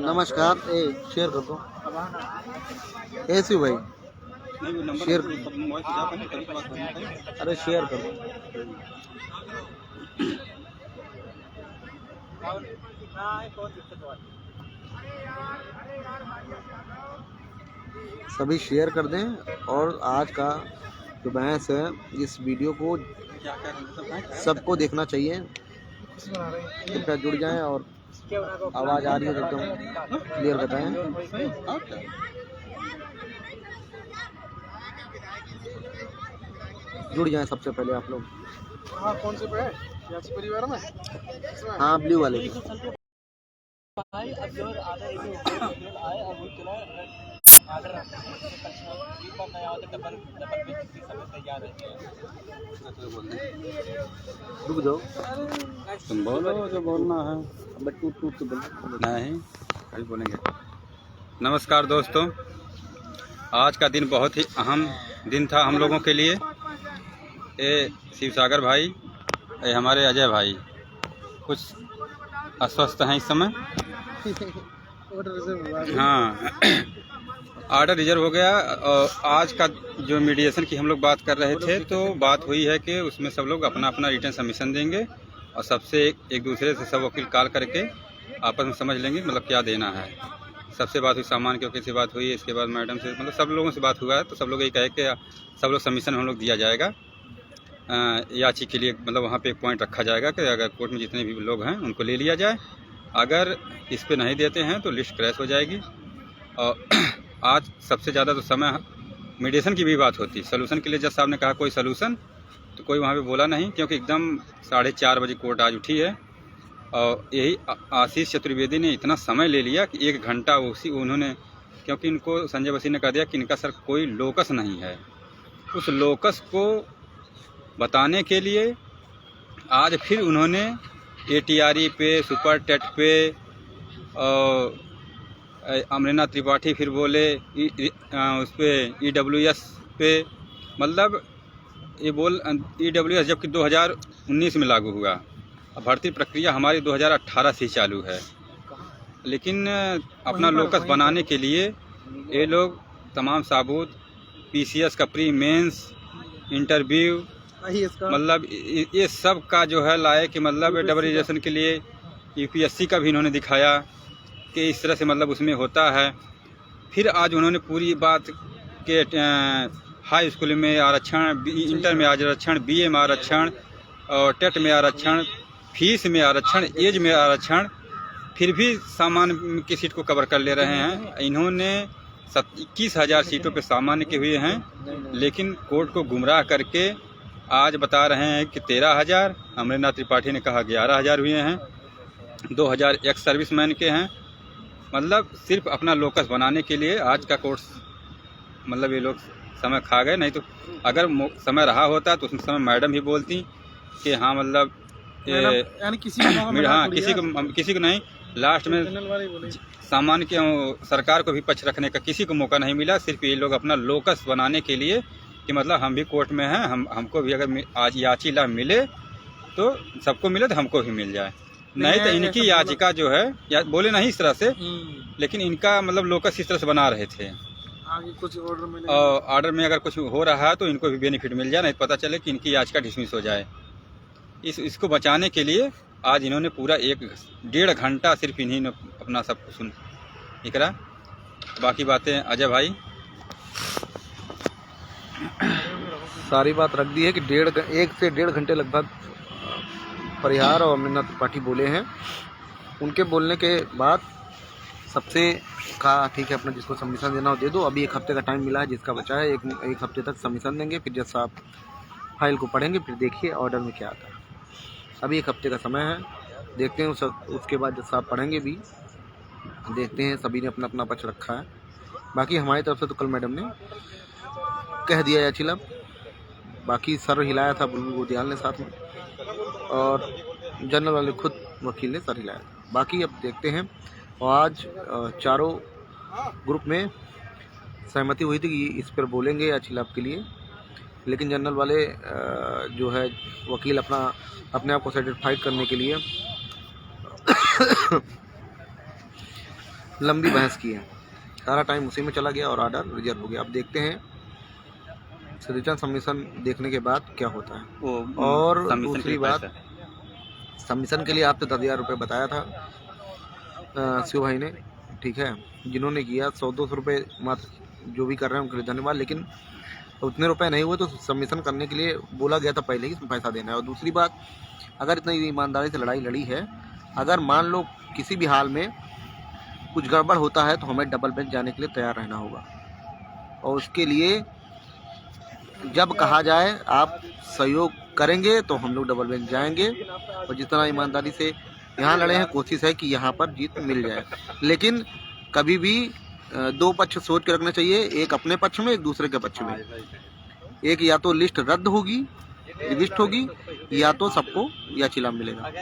नमस्कार। शेयर कर दो ऐसी भाई, शेयर। अरे शेयर कर दो। सभी शेयर कर दें और आज का जो बहस है इस वीडियो को सबको देखना चाहिए। कृपया जुड़ जाएं और आवाज़ आ रही है एकदम क्लियर बताएं। जुड़ जाएं सबसे पहले आप लोग। हाँ, कौन से पे है? परिवार में? हाँ, ब्लू वाले। रुक जाओ, तुम बोलो जो बोलना है। टूट टूट के बोलो। नहीं, कभी बोलेंगे। नमस्कार दोस्तों, आज का दिन बहुत ही अहम दिन था हम लोगों के लिए। ये शिवसागर भाई, ये हमारे अजय भाई कुछ अस्वस्थ हैं इस समय। हाँ, ऑर्डर रिजर्व हो गया। और आज का जो मीडिएशन की हम लोग बात कर रहे थे, तो बात हुई है कि उसमें सब लोग अपना अपना रिटर्न सबमिशन देंगे और सबसे एक दूसरे से सब वकील कॉल करके आपस में समझ लेंगे मतलब क्या देना है। सबसे बात हुई, सामान के वकील से बात हुई, इसके बाद मैडम से, मतलब सब लोगों से बात हुआ है। तो सब लोग यही कहे कि सब लोग सबमिशन हम लोग दिया जाएगा। याची के लिए मतलब वहाँ पे एक पॉइंट रखा जाएगा कि अगर कोर्ट में जितने भी लोग हैं उनको ले लिया जाए। अगर इस पे नहीं देते हैं तो लिस्ट क्रैश हो जाएगी। और आज सबसे ज़्यादा तो समय मीडिएशन की भी बात होती। सलूशन के लिए जज साहब ने कहा कोई सलूशन, तो कोई वहाँ पे बोला नहीं, क्योंकि एकदम 4:30 बजे कोर्ट आज उठी है। और यही आशीष चतुर्वेदी ने इतना समय ले लिया कि 1 घंटा उन्होंने, क्योंकि इनको संजय बसी ने कह दिया कि इनका सर कोई लोकस नहीं है। उस लोकस को बताने के लिए आज फिर उन्होंने ATRE पे, सुपर टेट पे, और अमरीना त्रिपाठी फिर बोले उस पर EWS पे, मतलब ये बोल EWS जबकि 2019 में लागू हुआ। अब भर्ती प्रक्रिया हमारी 2018 से चालू है, लेकिन अपना लोकस बनाने के लिए ये लोग तमाम साबूत PCS का प्री मेंस इंटरव्यू, मतलब ये सब का जो है लाए कि मतलब डबल रिजर्वेशन के लिए UPSC का भी इन्होंने दिखाया कि इस तरह से मतलब उसमें होता है। फिर आज उन्होंने पूरी बात के हाई स्कूल में आरक्षण, इंटर में आरक्षण, BA में आरक्षण, और टेट में आरक्षण, फीस में आरक्षण, एज में आरक्षण, फिर भी सामान्य की सीट को कवर कर ले रहे हैं। इन्होंने 21,000 सीटों पे सामान्य के हुए हैं, लेकिन कोर्ट को गुमराह करके आज बता रहे हैं कि 13,000। अमरीना त्रिपाठी ने कहा 11,000 हुए हैं, 2,000 एक्स सर्विसमैन के हैं। मतलब सिर्फ अपना लोकस बनाने के लिए आज का कोर्स, मतलब ये लोग समय खा गए। नहीं तो अगर समय रहा होता तो उस समय मैडम भी बोलती कि हाँ मतलब यानी किसी को नहीं। लास्ट में सामान्य के सरकार को भी पक्ष रखने का किसी को मौका नहीं मिला। सिर्फ ये लोग अपना लोकस बनाने के लिए कि मतलब हम भी कोर्ट में हैं, हमको भी अगर आज याची लाभ मिले तो सबको मिले, तो हमको भी मिल जाए। नहीं तो इनकी याचिका जो है, या बोले नहीं इस तरह से, लेकिन इनका मतलब लोकस इस तरह से बना रहे थे। आगे कुछ ऑर्डर में अगर कुछ हो रहा है तो इनको भी बेनिफिट मिल जाए, नहीं पता चले कि इनकी याचिका डिसमिस हो जाए। इसको बचाने के लिए आज इन्होंने पूरा 1-1.5 घंटा सिर्फ इन्हीं ने अपना सब कुछ सुन करा। बाकी बातें अजय भाई सारी बात रख दी है कि 1 से 1.5 घंटे लगभग परिहार और अमरीना त्रिपाठी बोले हैं। उनके बोलने के बाद सबसे कहा ठीक है, अपना जिसको सबमिशन देना हो दे दो। अभी 1 हफ्ते का टाइम मिला है, जिसका बचा है 1 हफ्ते तक सबमिशन देंगे। फिर जज साहब फाइल को पढ़ेंगे, फिर देखिए ऑर्डर में क्या आता है। अभी 1 हफ्ते का समय है, देखते हैं उसके बाद जज साहब पढ़ेंगे भी, देखते हैं। सभी ने अपना अपना पक्ष रखा है। बाकी हमारी तरफ से तो कल मैडम ने कह दिया याचिला, बाकी सर हिलाया था बुलबुल गोदियाल ने साथ में, और जनरल वाले खुद वकील ने सर हिलाया। बाकी अब देखते हैं। और आज चारों ग्रुप में सहमति हुई थी कि इस पर बोलेंगे याचिला के लिए, लेकिन जनरल वाले जो है वकील अपने आप को सेटिस्फाइड करने के लिए लंबी बहस की है। सारा टाइम उसी में चला गया और ऑर्डर रिजर्व हो गया। अब देखते हैं रिटर्न सबमिशन देखने के बाद क्या होता है। और दूसरी बात, सबमिशन के लिए आपने 10,000 रुपये बताया था शिव भाई ने, ठीक है। जिन्होंने किया 100-200 रुपये मात्र जो भी कर रहे हैं उनके लिए धन्यवाद, लेकिन उतने रुपए नहीं हुए तो सबमिशन करने के लिए बोला गया था पहले ही, इसमें पैसा देना है। और दूसरी बात, अगर इतनी ईमानदारी से लड़ाई लड़ी है, अगर मान लो किसी भी हाल में कुछ गड़बड़ होता है तो हमें डबल बेंच जाने के लिए तैयार रहना होगा। और उसके लिए जब कहा जाए आप सहयोग करेंगे तो हम लोग डबल बेंच जाएंगे। और जितना ईमानदारी से यहाँ लड़े हैं, कोशिश है कि यहाँ पर जीत मिल जाए। लेकिन कभी भी दो पक्ष सोच के रखना चाहिए, एक अपने पक्ष में, एक दूसरे के पक्ष में। एक या तो लिस्ट रद्द होगी, रिविस्ट होगी, या तो सबको याचिला मिलेगा।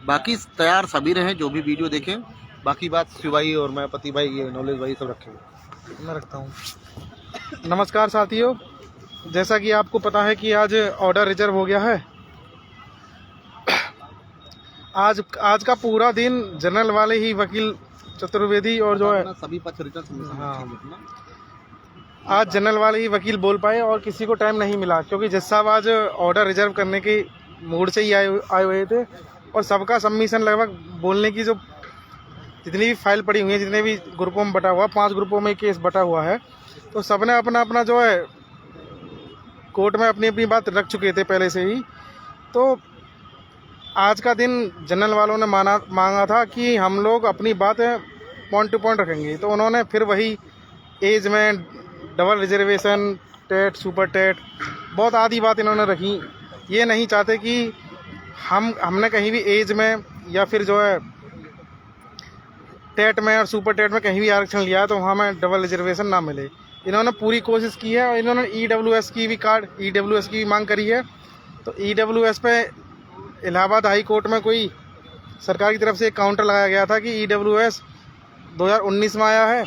बाकी तैयार सभी रहें जो भी वीडियो देखें। बाकी बात शिव भाई और मैं, पति भाई, ये नॉलेज भाई सब रखेंगे। मैं रखता हूँ। नमस्कार साथियों, जैसा कि आपको पता है कि आज ऑर्डर रिजर्व हो गया है। आज का पूरा दिन जनरल वाले ही वकील चतुर्वेदी और जो है सभी पक्ष रिटर्न, हाँ, आज जनरल वाले ही वकील बोल पाए और किसी को टाइम नहीं मिला, क्योंकि जज साहब आज ऑर्डर रिजर्व करने के मूड से ही आए हुए थे। और सबका सबमिशन लगभग बोलने की जो जितनी भी फाइल पड़ी हुई है, जितने भी ग्रुपों में बटा हुआ, 5 ग्रुपों में केस बटा हुआ है, तो सबने अपना अपना जो है कोर्ट में अपनी अपनी बात रख चुके थे पहले से ही। तो आज का दिन जनरल वालों ने मांगा था कि हम लोग अपनी बात पॉइंट टू पॉइंट रखेंगे। तो उन्होंने फिर वही एज में double reservation, TET, super TET, बहुत आदि बात इन्होंने रखी। ये नहीं चाहते कि हमने कहीं भी एज में या फिर जो है टेट में और सुपर टेट में कहीं भी आरक्षण लिया है तो वहाँ में डबल रिजर्वेशन ना मिले। इन्होंने पूरी कोशिश की है और इन्होंने EWS की भी मांग करी है। तो EWS पे इलाहाबाद हाई कोर्ट में कोई सरकार की तरफ से एक काउंटर लगाया गया था कि EWS 2019 में आया है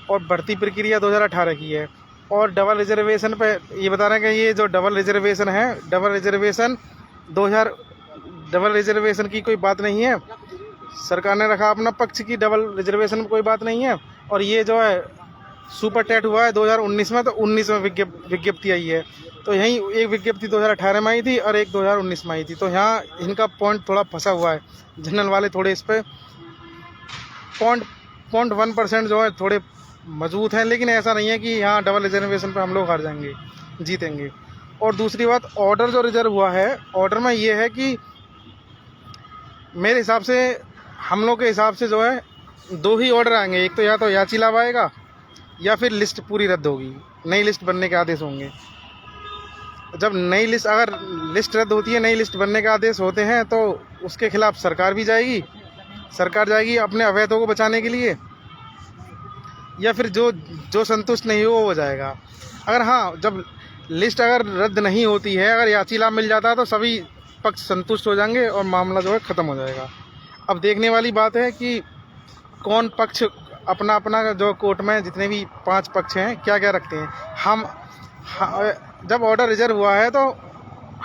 और भर्ती प्रक्रिया 2018 की है। और डबल रिजर्वेशन पे ये बता रहे हैं कि ये जो डबल रिजर्वेशन है, डबल रिजर्वेशन की कोई बात नहीं है। सरकार ने रखा अपना पक्ष की डबल रिजर्वेशन में कोई बात नहीं है। और ये जो है सुपर टेट हुआ है 2019 में, तो 19 में विज्ञप्ति आई है। तो यहीं एक विज्ञप्ति 2018 में आई थी और एक 2019 में आई थी। तो यहाँ इनका पॉइंट थोड़ा फंसा हुआ है। जनरल वाले थोड़े इस पर 0.1% जो है थोड़े मजबूत हैं, लेकिन ऐसा नहीं है कि यहाँ डबल रिजर्वेशन पे हम लोग हार जाएंगे, जीतेंगे। और दूसरी बात, ऑर्डर जो रिजर्व हुआ है, ऑर्डर में ये है कि मेरे हिसाब से, हम लोग के हिसाब से जो है 2 ही ऑर्डर आएंगे। एक तो या तो याचिला आएगा या फिर लिस्ट पूरी रद्द होगी, नई लिस्ट बनने के आदेश होंगे। जब नई लिस्ट, अगर लिस्ट रद्द होती है, नई लिस्ट बनने के आदेश होते हैं, तो उसके खिलाफ सरकार भी जाएगी। सरकार जाएगी अपने अवैधों को बचाने के लिए, या फिर जो संतुष्ट नहीं हो जाएगा। अगर हाँ, जब लिस्ट अगर रद्द नहीं होती है, अगर याचिला मिल जाता है, तो सभी पक्ष संतुष्ट हो जाएंगे और मामला जो है ख़त्म हो जाएगा। अब देखने वाली बात है कि कौन पक्ष अपना अपना जो कोर्ट में जितने भी 5 पक्ष हैं क्या क्या रखते हैं। जब ऑर्डर रिजर्व हुआ है तो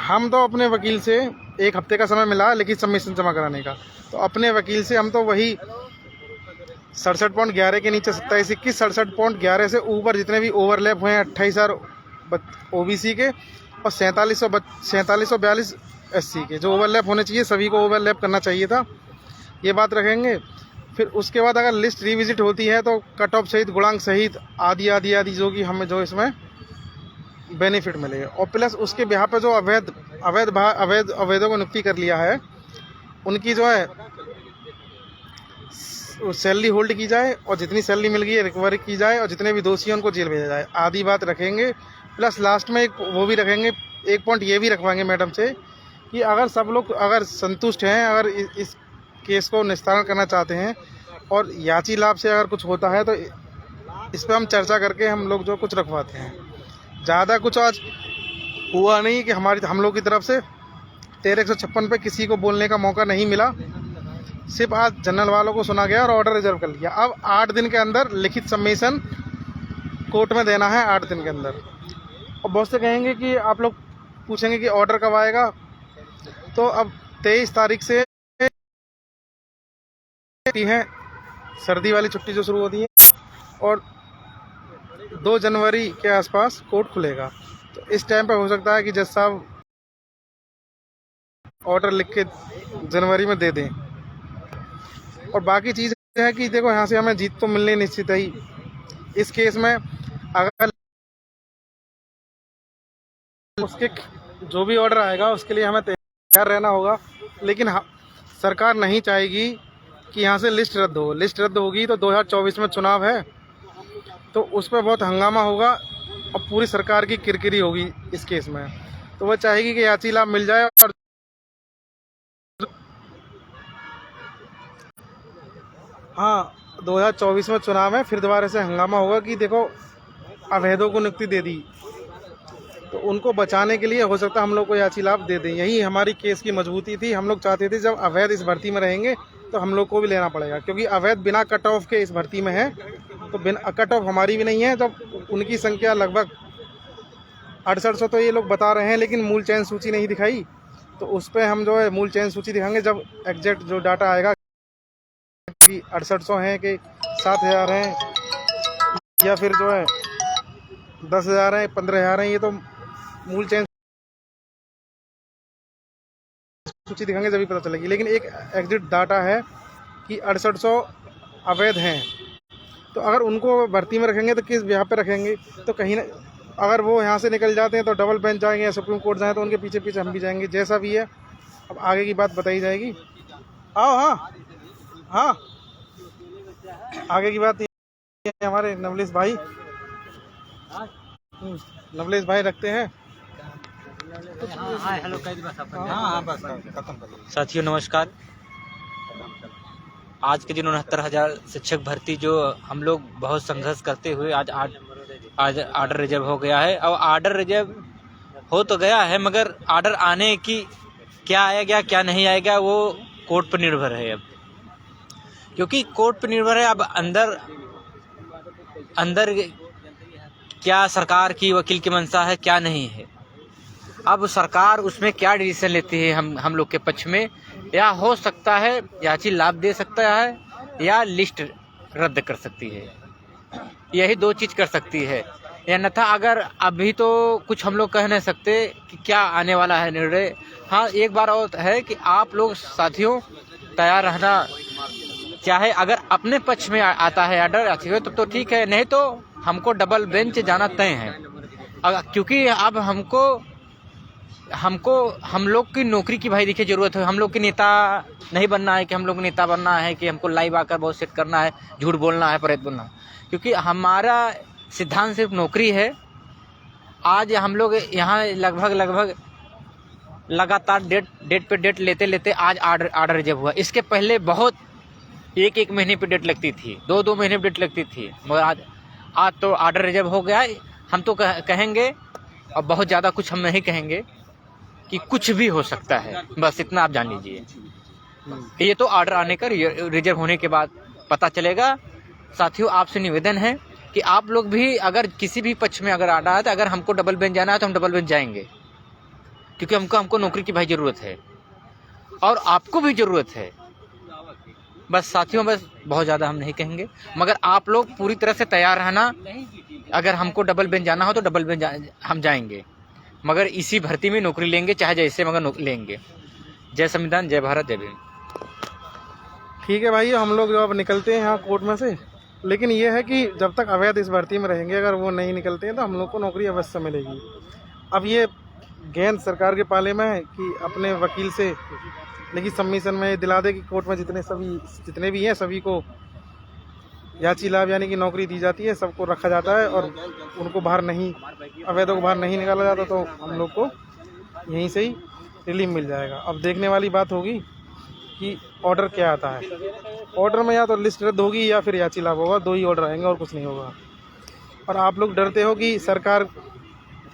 हम तो अपने वकील से 1 हफ्ते का समय मिला लिखित सबमिशन जमा कराने का। तो अपने वकील से हम तो वही 67.11 के नीचे 27-21, 67.11 से ऊपर जितने भी ओवरलैप हुए हैं 28,000 OBC के और 4742 SC के, जो ओवरलैप होने चाहिए सभी को ओवरलैप करना चाहिए था, ये बात रखेंगे। फिर उसके बाद अगर लिस्ट रिविजिट होती है तो कट ऑफ सहित, गुणांक सहित, आदि जो कि हमें जो इसमें बेनिफिट मिलेगा। और प्लस उसके बिहार पे जो अवैधों को नियुक्ति कर लिया है, उनकी जो है सैलरी होल्ड की जाए और जितनी सैलरी मिल गई है रिकवरी की जाए और जितने भी दोषी हैं उनको जेल भेजा जाए, आदि बात रखेंगे। प्लस लास्ट में एक वो भी रखेंगे, एक पॉइंट ये भी रखवाएंगे मैडम से कि अगर सब लोग अगर संतुष्ट हैं, अगर इस केस को निस्तारण करना चाहते हैं और याची लाभ से अगर कुछ होता है तो इस पर हम चर्चा करके हम लोग जो कुछ रखवाते हैं। ज़्यादा कुछ आज हुआ नहीं कि हम लोग की तरफ से 1356 पे किसी को बोलने का मौका नहीं मिला। सिर्फ आज जनरल वालों को सुना गया और ऑर्डर रिजर्व कर लिया। अब 8 दिन के अंदर लिखित सबमिशन कोर्ट में देना है, 8 दिन के अंदर। और बहुत से कहेंगे कि आप लोग पूछेंगे कि ऑर्डर कब आएगा, तो अब 23 तारीख से है सर्दी वाली छुट्टी जो शुरू होती है, और 2 जनवरी के आसपास कोर्ट खुलेगा। तो इस टाइम पे हो सकता है कि जज साहब ऑर्डर लिख के जनवरी में दे दें। और बाकी चीज़ है कि देखो, यहाँ से हमें जीत तो मिलनी निश्चित है ही इस केस में। अगर उसके जो भी ऑर्डर आएगा उसके लिए हमें तैयार रहना होगा, लेकिन सरकार नहीं चाहेगी कि यहाँ से लिस्ट रद्द हो। लिस्ट रद्द होगी तो 2024 में चुनाव है, तो उस पर बहुत हंगामा होगा और पूरी सरकार की किरकिरी होगी इस केस में। तो वह चाहेगी कि याची लाभ मिल जाए। और हाँ, 2024 में चुनाव है, फिर दोबारा से हंगामा होगा कि देखो अवैधों को नियुक्ति दे दी। तो उनको बचाने के लिए हो सकता है हम लोग को याची लाभ दे दें। यही हमारी केस की मजबूती थी। हम लोग चाहते थे जब अवैध इस भर्ती में रहेंगे तो हम लोग को भी लेना पड़ेगा, क्योंकि अवैध बिना कट ऑफ के इस भर्ती में है। तो बिना कट ऑफ हमारी भी नहीं है। जब उनकी संख्या लगभग 6800 तो ये लोग बता रहे हैं, लेकिन मूल चयन सूची नहीं दिखाई। तो उस पर हम जो है मूल चयन सूची दिखाएंगे जब एग्जैक्ट जो डाटा आएगा कि 6800 हैं कि 7000 हैं या फिर जो है 10,000 हैं, 15,000 हैं। ये तो मूल चयन सूची दिखाएंगे जब भी पता चलेगी। लेकिन एक एग्जिट डाटा है कि 6800 अवैध हैं। तो अगर उनको भर्ती में रखेंगे तो किस यहाँ पे रखेंगे? तो कहीं ना, अगर वो यहाँ से निकल जाते हैं तो डबल बेंच जाएंगे या सुप्रीम कोर्ट जाएँ, तो उनके पीछे पीछे हम भी जाएंगे। जैसा भी है अब आगे की बात बताई जाएगी। आओ, हाँ, आगे की बात ये है, हमारे नवलेश भाई रखते हैं। साथियों नमस्कार। आज के दिन 69,000 शिक्षक भर्ती जो हम लोग बहुत संघर्ष करते हुए आज आर्डर रिजर्व हो गया है। और आर्डर रिजर्व हो तो गया है, मगर आर्डर आने की क्या आएगा क्या नहीं आएगा वो कोर्ट पर निर्भर है। अब क्योंकि कोर्ट पर निर्भर है, अब अंदर क्या सरकार की वकील की मंशा है क्या नहीं है। अब सरकार उसमें क्या डिसीजन लेती है हम लोग के पक्ष में, या हो सकता है याची लाभ दे सकता है या लिस्ट रद्द कर सकती है। यही 2 चीज़ कर सकती है। या अन्यथा अगर अभी तो कुछ हम लोग कह नहीं सकते कि क्या आने वाला है निर्णय। हाँ, एक बार और है कि आप लोग साथियों तैयार रहना, चाहे अगर अपने पक्ष में आता है आर्डर तो ठीक है, नहीं तो हमको डबल बेंच जाना तय है। क्योंकि अब हम लोग की नौकरी की भाई देखिए ज़रूरत है। हम लोग के नेता नहीं बनना है कि हम लोग नेता बनना है कि हमको लाइव आकर बहुत सेट करना है, झूठ बोलना है, परेत बोलना है। क्योंकि हमारा सिद्धांत सिर्फ नौकरी है। आज हम लोग यहाँ लगभग लगातार डेट पे डेट लेते आज आर्डर रिजर्व हुआ। इसके पहले बहुत एक महीने पे डेट लगती थी, 2 महीने पे डेट लगती थी, मगर आज तो आर्डर रिजर्व हो गया है। हम तो कहेंगे, और बहुत ज़्यादा कुछ हम नहीं कहेंगे कि कुछ भी हो सकता है, बस इतना आप जान लीजिए। ये तो आर्डर आने का रिजर्व होने के बाद पता चलेगा। साथियों आपसे निवेदन है कि आप लोग भी अगर किसी भी पक्ष में अगर आर्डर आए तो अगर हमको डबल बेंच जाना है तो हम डबल बेंच जाएंगे, क्योंकि हमको नौकरी की भाई ज़रूरत है और आपको भी ज़रूरत है। बस साथियों, बस बहुत ज़्यादा हम नहीं कहेंगे, मगर आप लोग पूरी तरह से तैयार रहना। अगर हमको डबल बेंच जाना हो तो डबल बेंच हम जाएंगे, मगर इसी भर्ती में नौकरी लेंगे, चाहे जैसे मगर लेंगे। जय संविधान, जय भारत, जय भीम। ठीक है भाई, हम लोग जो अब निकलते हैं यहाँ कोर्ट में से, लेकिन ये है कि जब तक अवैध इस भर्ती में रहेंगे, अगर वो नहीं निकलते हैं तो हम लोग को नौकरी अवश्य मिलेगी। अब ये गेंद सरकार के पाले में है कि अपने वकील से लिखित सबमिशन में दिला दे कि कोर्ट में जितने भी हैं सभी को याची लाभ यानी कि नौकरी दी जाती है, सबको रखा जाता है और उनको अवैधों को बाहर नहीं निकाला जाता। तो हम लोग को यहीं से ही रिलीफ मिल जाएगा। अब देखने वाली बात होगी कि ऑर्डर क्या आता है। ऑर्डर में या तो लिस्ट रद्द होगी या फिर याची लाभ होगा, 2 ही ऑर्डर आएंगे और कुछ नहीं होगा। और आप लोग डरते हो कि सरकार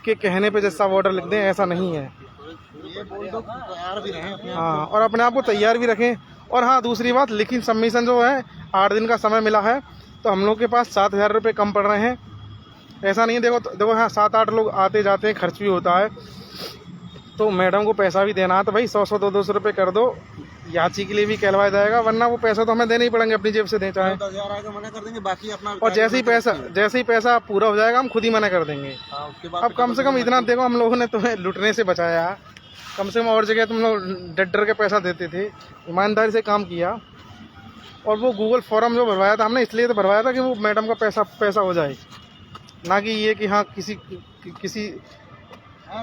के कहने पे जैसा ऑर्डर लिख दें, ऐसा नहीं है। हाँ, और अपने आप को तैयार भी रखें। और हाँ, दूसरी बात, लिखित सबमिशन जो है 8 दिन का समय मिला है, तो हम लोग के पास 7,000 रुपये कम पड़ रहे हैं। ऐसा नहीं है, देखो हाँ, 7-8 लोग आते जाते हैं, खर्च भी होता है, तो मैडम को पैसा भी देना है, तो भाई 100-200 रुपये कर दो, याची के लिए भी कहलवाया जाएगा, वरना वो पैसा तो हमें देने ही पड़ेंगे, अपनी जेब से दें चाहे। 10,000 आगे मना कर देंगे, बाकी अपना और जैसे ही पैसा पूरा हो जाएगा हम खुद ही मना कर देंगे। उसके बाद अब कम से कम इतना देखो, हम लोगों ने तुम्हें लुटने से बचाया, कम से कम और जगह तुम लोग डर के पैसा देते थे, ईमानदारी से काम किया। और वो गूगल फॉर्म जो भरवाया था हमने, इसलिए तो भरवाया था कि वो मैडम का पैसा हो जाए, ना कि ये कि हाँ किसी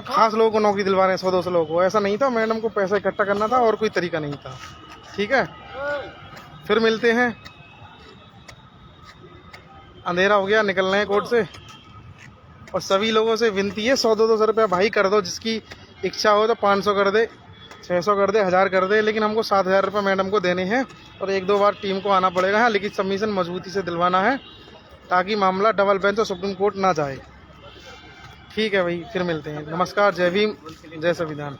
खास लोगों को नौकरी दिलवा रहे हैं, 100-200 लोगों को। ऐसा नहीं था, मैडम को पैसा इकट्ठा करना था और कोई तरीका नहीं था। ठीक है, फिर मिलते हैं। अंधेरा हो गया, निकल रहे हैं कोर्ट से। और सभी लोगों से विनती है, 100-200 रुपया भाई कर दो, जिसकी इच्छा हो तो 500 कर दे, 600 कर दे, 1000 कर दे, लेकिन हमको 7,000 रुपये मैडम को देने हैं। और 1-2 बार टीम को आना पड़ेगा, हाँ, लिखित सबमिशन मजबूती से दिलवाना है, ताकि मामला डबल बेंच और सुप्रीम कोर्ट ना जाए। ठीक है भाई, फिर मिलते हैं। नमस्कार, जय भीम, जय संविधान।